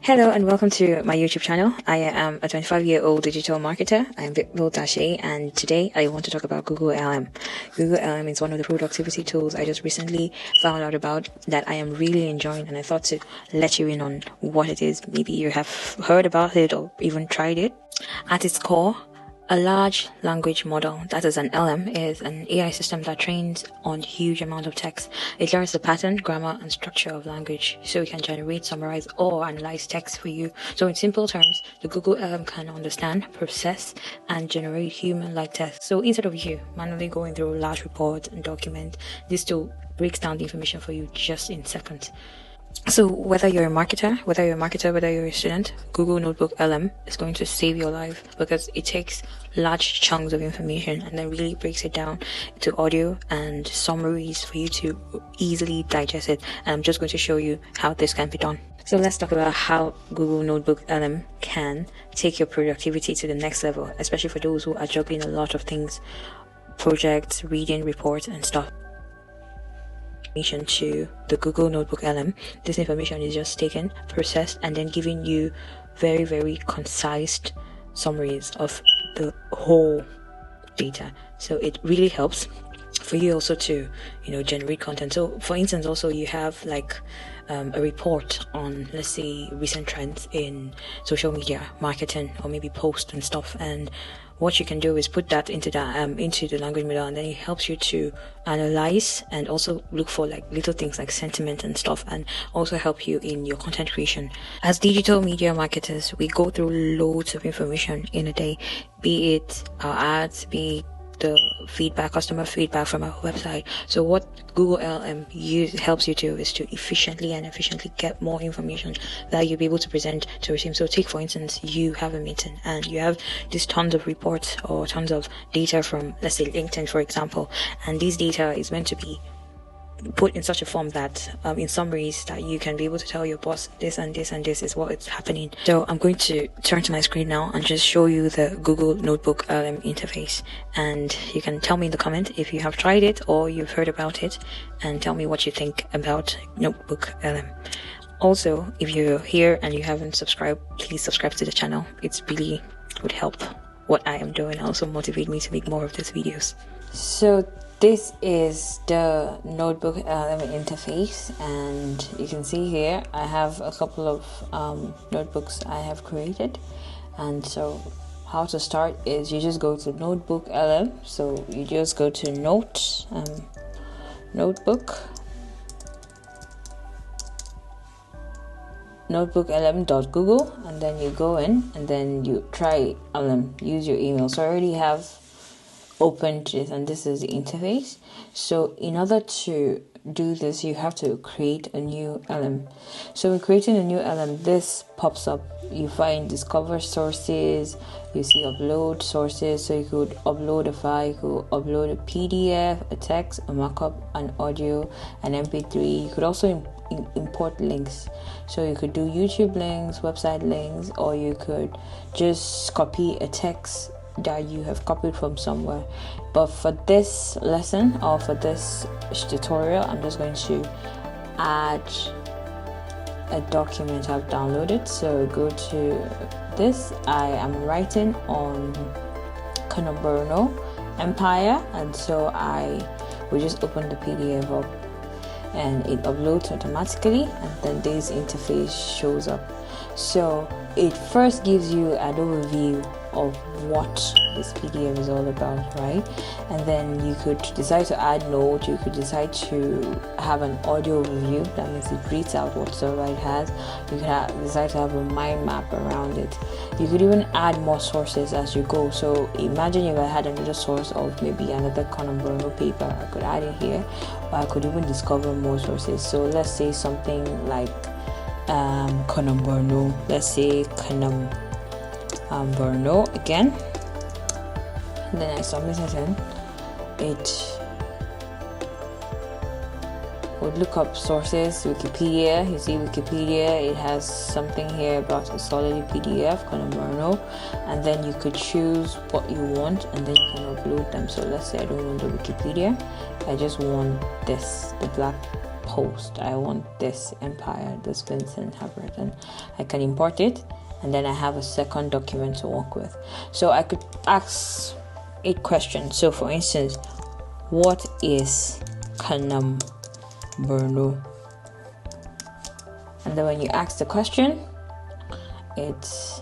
Hello and welcome to my YouTube channel. I am a 25-year-old digital marketer. I'm Victor Dashe, and today I want to talk about Google LM. Google LM is one of the productivity tools I just recently found out about that I am really enjoying, and I thought to let you in on what it is. Maybe you have heard about it or even tried it. At its core, a large language model, that is an LM, is an AI system that trains on huge amount of text. It learns the pattern, grammar, and structure of language, so it can generate, summarize, or analyze text for you. So in simple terms, the Google LM can understand, process, and generate human-like text. So instead of you manually going through large reports and documents, this tool breaks down the information for you just in seconds. So whether you're a marketer, whether you're a student, Google NotebookLM is going to save your life because it takes large chunks of information and then really breaks it down into audio and summaries for you to easily digest it. And I'm just going to show you how this can be done. So let's talk about how Google NotebookLM can take your productivity to the next level, especially for those who are juggling a lot of things, projects, reading, reports, and stuff. To the Google NotebookLM, this information is just taken, processed, and then giving you very, very concise summaries of the whole data. So it really helps for you also to generate content. So for instance, also you have like a report on, let's say, recent trends in social media marketing, or maybe posts and stuff, and what you can do is put that into the language model, and then it helps you to analyze and also look for like little things like sentiment and stuff, and also help you in your content creation. As digital media marketers, we go through loads of information in a day, be it our ads, be it the feedback, customer feedback from our website. So what Google LM helps you do is to efficiently get more information that you'll be able to present to your team. So take, for instance, you have a meeting and you have these tons of reports or tons of data from, let's say, LinkedIn, for example, and this data is meant to be put in such a form that in summaries that you can be able to tell your boss this and this and this is what is happening. So I'm going to turn to my screen now and just show you the Google NotebookLM interface, and you can tell me in the comment if you have tried it or you've heard about it, and tell me what you think about NotebookLM. Also, if you're here and you haven't subscribed, please subscribe to the channel. It's really would help what I am doing, also motivate me to make more of these videos. So this is the NotebookLM interface, and you can see here I have a couple of notebooks I have created. And so how to start is you just go to NotebookLM. So you just go to notebooklm.google, and then you go in and then you try LM, use your email. So I already have opened this, and this is the interface. So in order to do this, you have to create a new LM. So in creating a new LM, this pops up. You find discover sources, you see upload sources. So you could upload a file, you could upload a PDF, a text, a markup, an audio, an MP3. You could also import links. So you could do YouTube links, website links, or you could just copy a text that you have copied from somewhere. But for this lesson or for this tutorial, I'm just going to add a document I've downloaded. So go to this. I am writing on Kanomborno Empire, and so I will just open the PDF up and it uploads automatically, and then this interface shows up. So it first gives you an overview of what this PDF is all about, right? And then you could decide to add notes, you could decide to have an audio review, that means it reads out whatsoever it has. You could decide to have a mind map around it. You could even add more sources as you go. So imagine if I had another source of maybe another Kanomborno paper, I could add it here, or I could even discover more sources. So let's say something like Kanomborno, let's say Kanomborno again, and then I submit it in. It would look up sources, Wikipedia. You see Wikipedia, it has something here about a solid PDF, Kanomborno, and then you could choose what you want and then you can upload them. So let's say I don't want the Wikipedia, I just want this, the black post. I want this empire, this Vincent have written. I can import it, and then I have a second document to work with. So I could ask 8 questions. So for instance, what is Kanam Borno? And then when you ask the question, it's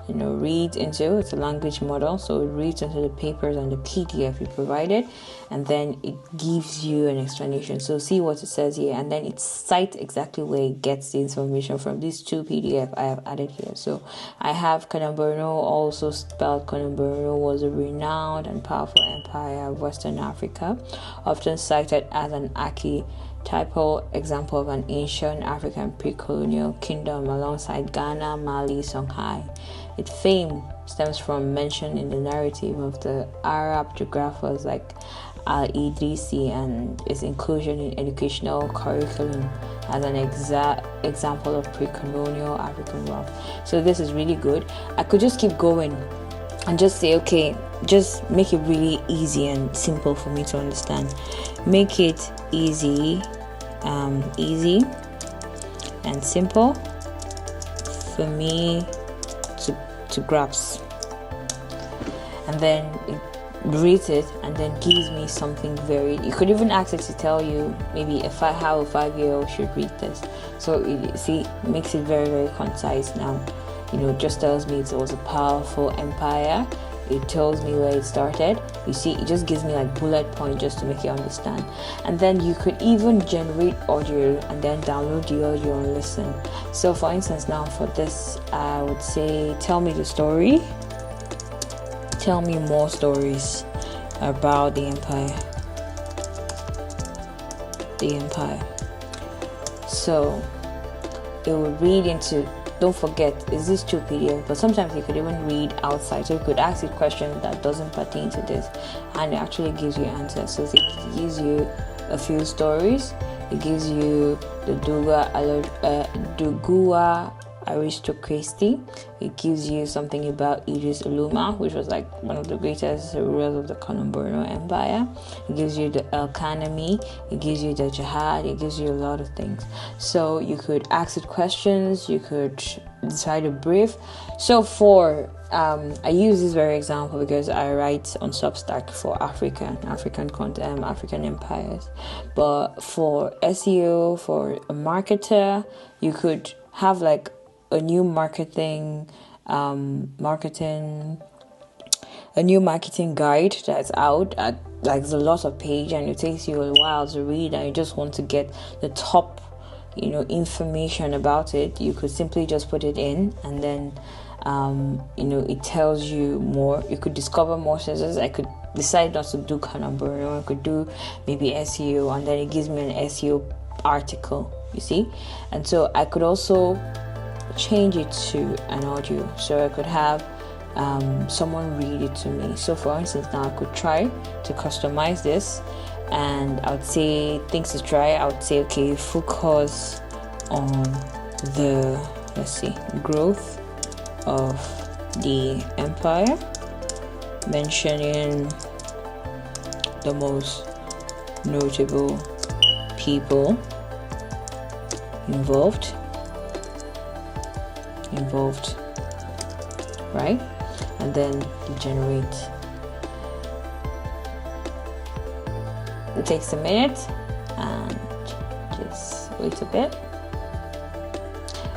reads into, it's a language model, so it reads into the papers and the PDF you provided, and then it gives you an explanation. So see what it says here, and then it cites exactly where it gets the information from. These 2 PDF I have added here. So I have Kanam Borno, also spelled Kanam Borno, was a renowned and powerful empire of Western Africa, often cited as an archetypal example of an ancient African pre-colonial kingdom alongside Ghana, Mali, Songhai. Its fame stems from mention in the narrative of the Arab geographers like Al-Idrisi and its inclusion in educational curriculum as an example of pre-colonial African wealth. So this is really good. I could just keep going and just say, okay, just make it really easy and simple for me to understand. Make it easy and simple for me to grasp. And then it reads it and then gives me something very, you could even ask it to tell you maybe how a 5-year-old should read this. So it makes it very, very concise now. Just tells me it was a powerful empire. It tells me where it started. You see, it just gives me like bullet points just to make you understand. And then you could even generate audio and then download the audio and listen. So for instance, now for this, I would say, tell me the story. Tell me more stories about the empire. So it will read into, don't forget, is this 2 PDF, but sometimes you could even read outside. So you could ask a question that doesn't pertain to this, and it actually gives you answers. So it gives you a few stories. It gives you the Dugua aristocracy. It gives you something about Idris Uluma, which was like one of the greatest rulers of the Kanam Borno Empire. It gives you the economy. It gives you the jihad. It gives you a lot of things. So you could ask it questions. You could decide a brief. So for I use this very example because I write on Substack for African content, African empires. But for SEO, for a marketer, you could have like a new marketing guide that's out at like there's a lot of page, and it takes you a while to read, and you just want to get the top information about it. You could simply just put it in, and then it tells you more. You could discover more sources. I could decide not to do Kanam Borno. I could do maybe SEO, and then it gives me an SEO article, you see. And so I could also change it to an audio, so I could have someone read it to me. So for instance, now I could try to customize this, and I would say things to try. I would say, okay, focus on the growth of the empire, mentioning the most notable people involved, right? And then generate. It takes a minute, and just wait a bit.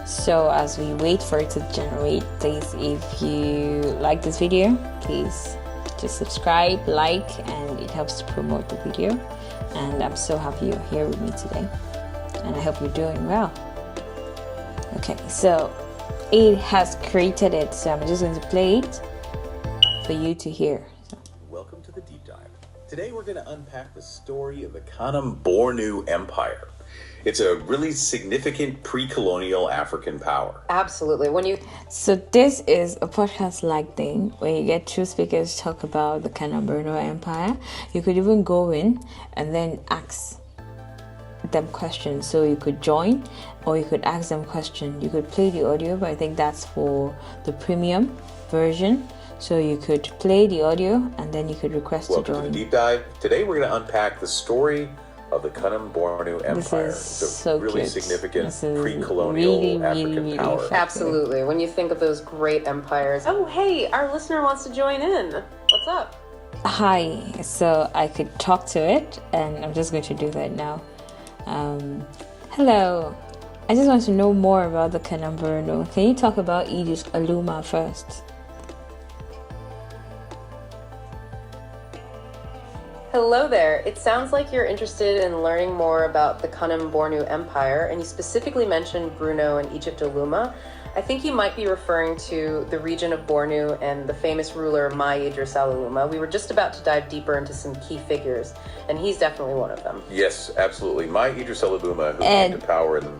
So as we wait for it to generate, please, if you like this video, please just subscribe, like, and it helps to promote the video. And I'm so happy you're here with me today, and I hope you're doing well. Okay, so it has created it, so I'm just going to play it for you to hear. Welcome to the deep dive. Today we're going to unpack the story of the Kanam Borno Empire. It's a really significant pre-colonial African power. Absolutely. So this is a podcast-like thing where you get two speakers to talk about the Kanam Borno Empire. You could even go in and then ask them questions. So you could join, or you could ask them questions. You could play the audio, but I think that's for the premium version. So you could play the audio, and then you could request to join. Welcome to the deep dive. Today we're going to unpack the story of the Kanem-Bornu Empire. This is it's a so really good. significant This is pre-colonial really, African really power. effective. Absolutely. When you think of those great empires. Oh, hey, our listener wants to join in. What's up? Hi, so I could talk to it, and I'm just going to do that now. Hello, I just want to know more about the Kanem-Bornu. Can you talk about Idris Aluma first? Hello there. It sounds like you're interested in learning more about the Kanem-Bornu Empire, and you specifically mentioned Bruno and Egypt Aluma. I think you might be referring to the region of Bornu and the famous ruler Mai Idris Aluma. We were just about to dive deeper into some key figures, and he's definitely one of them. Yes, absolutely. Mai Idris Aluma, who came to power in the...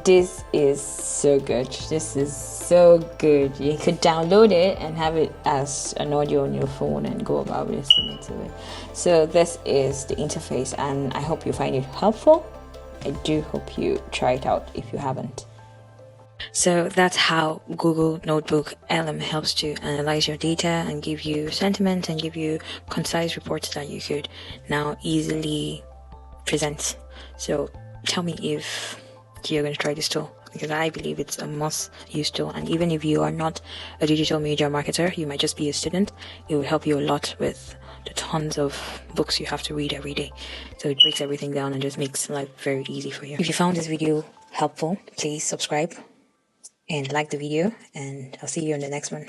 This is so good. This is so good. You could download it and have it as an audio on your phone and go about listening to it. So this is the interface, and I hope you find it helpful. I do hope you try it out if you haven't. So that's how Google NotebookLM helps to analyze your data and give you sentiment and give you concise reports that you could now easily present. So tell me if you're going to try this tool, because I believe it's a must-use tool. And even if you are not a digital media marketer, you might just be a student, it will help you a lot with the tons of books you have to read every day. So it breaks everything down and just makes life very easy for you. If you found this video helpful, please subscribe and like the video, and I'll see you in the next one.